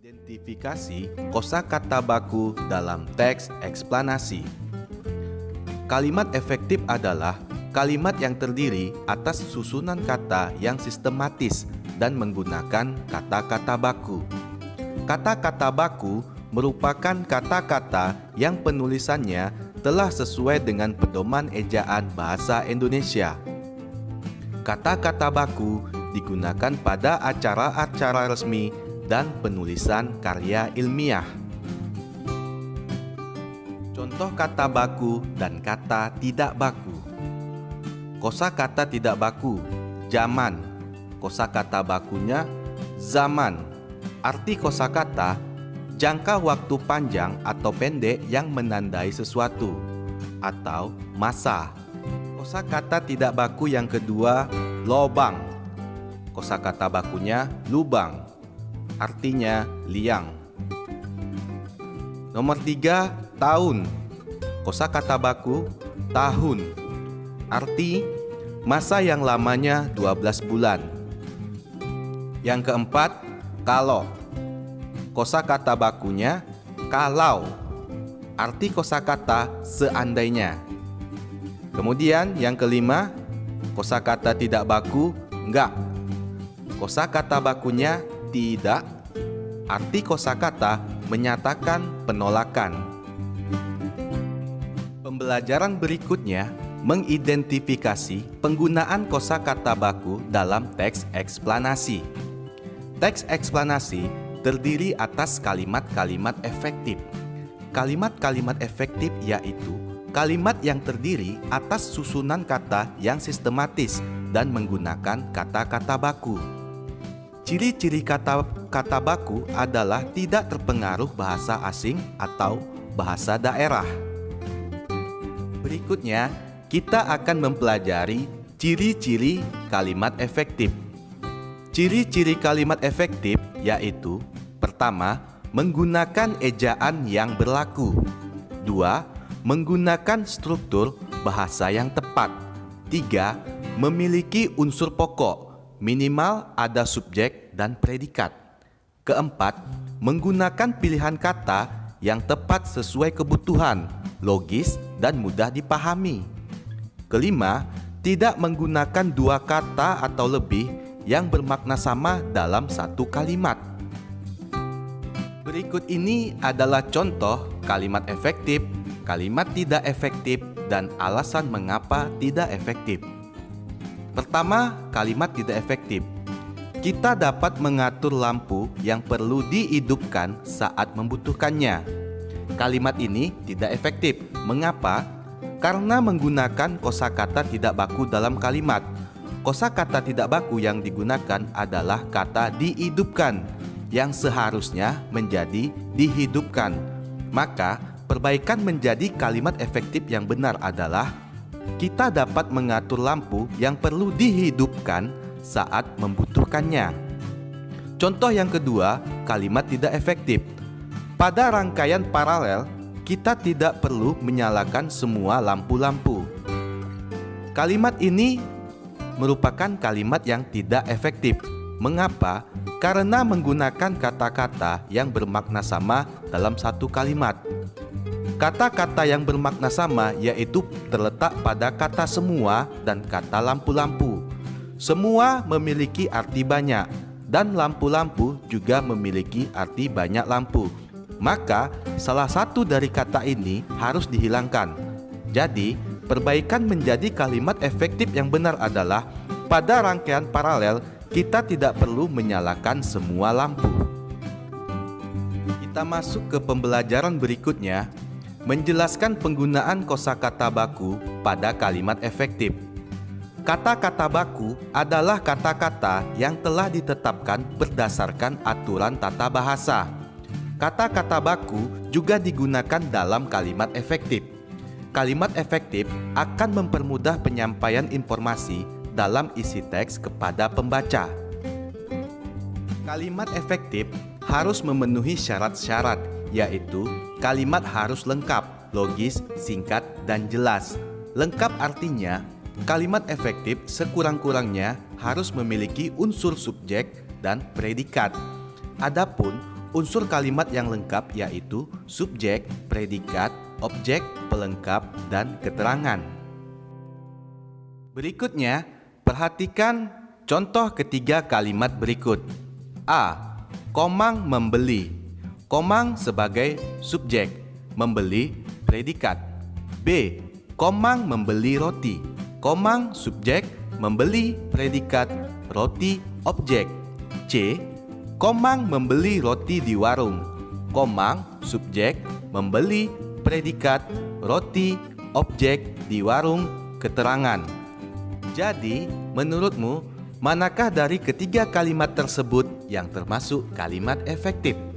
Identifikasi kosakata baku dalam teks eksplanasi. Kalimat efektif adalah kalimat yang terdiri atas susunan kata yang sistematis dan menggunakan kata-kata baku. Kata-kata baku merupakan kata-kata yang penulisannya telah sesuai dengan pedoman ejaan bahasa Indonesia. Kata-kata baku digunakan pada acara-acara resmi dan penulisan karya ilmiah. Contoh kata baku dan kata tidak baku. Kosakata tidak baku, zaman. Kosakata bakunya zaman. Arti kosakata jangka waktu panjang atau pendek yang menandai sesuatu atau masa. Kosakata tidak baku yang kedua, lobang. Kosakata bakunya lubang. Artinya liang. Nomor 3, tahun. Kosakata baku tahun. Arti masa yang lamanya 12 bulan. Yang keempat, kalau. Kosakata bakunya kalau. Arti kosakata seandainya. Kemudian yang kelima, kosakata tidak baku enggak. Kosakata bakunya tidak. Arti kosakata menyatakan penolakan. Pembelajaran berikutnya mengidentifikasi penggunaan kosakata baku dalam teks eksplanasi. Teks eksplanasi terdiri atas kalimat-kalimat efektif. Kalimat-kalimat efektif yaitu kalimat yang terdiri atas susunan kata yang sistematis dan menggunakan kata-kata baku. Ciri-ciri kata baku adalah tidak terpengaruh bahasa asing atau bahasa daerah. Berikutnya, kita akan mempelajari ciri-ciri kalimat efektif. Ciri-ciri kalimat efektif yaitu: pertama, menggunakan ejaan yang berlaku. 2. Menggunakan struktur bahasa yang tepat. 3. Memiliki unsur pokok, minimal ada subjek dan predikat. Keempat, menggunakan pilihan kata yang tepat sesuai kebutuhan, logis dan mudah dipahami. Kelima, tidak menggunakan dua kata atau lebih yang bermakna sama dalam satu kalimat. Berikut ini adalah contoh kalimat efektif, kalimat tidak efektif, dan alasan mengapa tidak efektif. Pertama, kalimat tidak efektif. Kita dapat mengatur lampu yang perlu dihidupkan saat membutuhkannya. Kalimat ini tidak efektif. Mengapa? Karena menggunakan kosakata tidak baku dalam kalimat. Kosakata tidak baku yang digunakan adalah kata dihidupkan, yang seharusnya menjadi dihidupkan. Maka, perbaikan menjadi kalimat efektif yang benar adalah: kita dapat mengatur lampu yang perlu dihidupkan saat membutuhkannya. Contoh yang kedua, kalimat tidak efektif. Pada rangkaian paralel, kita tidak perlu menyalakan semua lampu-lampu. Kalimat ini merupakan kalimat yang tidak efektif. Mengapa? Karena menggunakan kata-kata yang bermakna sama dalam satu kalimat. Kata-kata yang bermakna sama yaitu terletak pada kata semua dan kata lampu-lampu. Semua memiliki arti banyak, dan lampu-lampu juga memiliki arti banyak lampu. Maka, salah satu dari kata ini harus dihilangkan. Jadi, perbaikan menjadi kalimat efektif yang benar adalah: pada rangkaian paralel, kita tidak perlu menyalakan semua lampu. Kita masuk ke pembelajaran berikutnya, menjelaskan penggunaan kosakata baku pada kalimat efektif. Kata-kata baku adalah kata-kata yang telah ditetapkan berdasarkan aturan tata bahasa. Kata-kata baku juga digunakan dalam kalimat efektif. Kalimat efektif akan mempermudah penyampaian informasi dalam isi teks kepada pembaca. Kalimat efektif harus memenuhi syarat-syarat, yaitu kalimat harus lengkap, logis, singkat, dan jelas. Lengkap artinya kalimat efektif sekurang-kurangnya harus memiliki unsur subjek dan predikat. Adapun Unsur kalimat yang lengkap yaitu subjek, predikat, objek, pelengkap, dan keterangan. Berikutnya, perhatikan contoh ketiga kalimat berikut. A. Komang membeli. Komang sebagai subjek, membeli predikat. B. Komang membeli roti. Komang subjek, membeli predikat, roti objek. C. Komang membeli roti di warung. Komang subjek, membeli predikat, roti objek di warung, keterangan. Jadi, menurutmu manakah dari ketiga kalimat tersebut yang termasuk kalimat efektif?